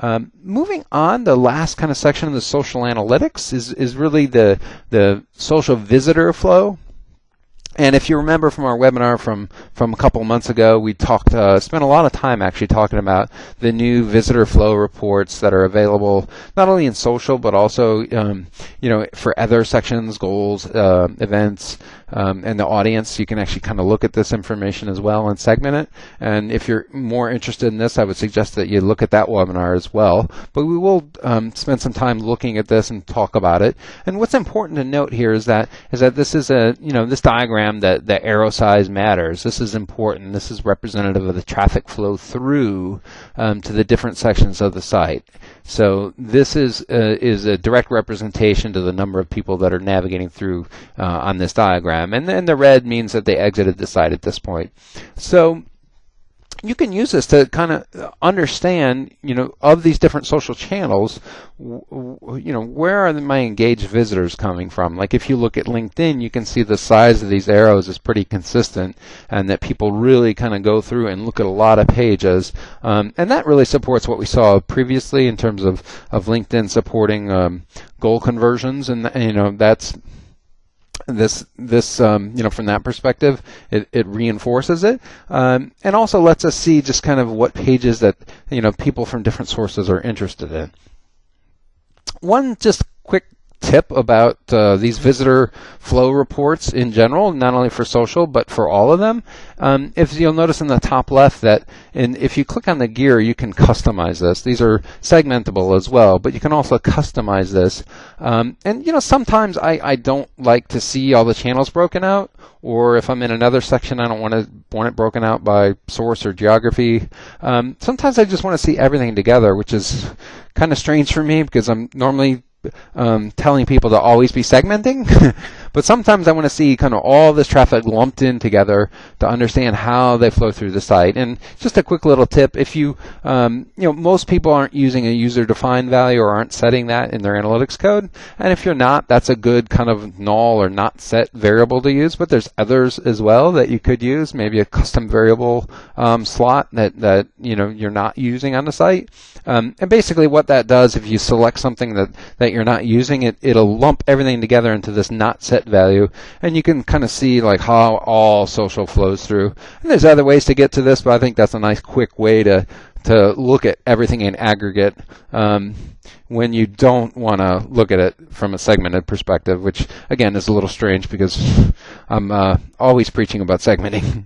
Moving on, the last kind of section of the social analytics is really the social visitor flow. And if you remember from our webinar from a couple months ago, we spent a lot of time actually talking about the new visitor flow reports that are available not only in social but also for other sections, goals, events, and the audience. You can actually kind of look at this information as well and segment it. And if you're more interested in this, I would suggest that you look at that webinar as well. But we will spend some time looking at this and talk about it. And what's important to note here is that this is this diagram that the arrow size matters. This is important. This is representative of the traffic flow through to the different sections of the site. So this is a direct representation to the number of people that are navigating through on this diagram. And then the red means that they exited the site at this point. So you can use this to kind of understand, of these different social channels, where are my engaged visitors coming from? Like if you look at LinkedIn, you can see the size of these arrows is pretty consistent, and that people really kind of go through and look at a lot of pages. And that really supports what we saw previously in terms of LinkedIn supporting goal conversions, and that's from that perspective, it reinforces it, and also lets us see just kind of what pages that people from different sources are interested in. One just quick tip about these visitor flow reports in general, not only for social but for all of them. If you'll notice in the top left that if you click on the gear, you can customize this. These are segmentable as well, but you can also customize this. And sometimes I don't like to see all the channels broken out, or if I'm in another section, I don't want it broken out by source or geography. Sometimes I just want to see everything together, which is kind of strange for me because I'm normally telling people to always be segmenting, but sometimes I want to see kind of all this traffic lumped in together to understand how they flow through the site. And just a quick little tip: if most people aren't using a user-defined value or aren't setting that in their analytics code, and if you're not, that's a good kind of null or not set variable to use. But there's others as well that you could use, maybe a custom variable slot that you're not using on the site. And basically what that does, if you select something that you're not using, it'll lump everything together into this not set value, and you can kind of see like how all social flows through. And there's other ways to get to this, but I think that's a nice quick way to look at everything in aggregate when you don't want to look at it from a segmented perspective, which again is a little strange because I'm always preaching about segmenting.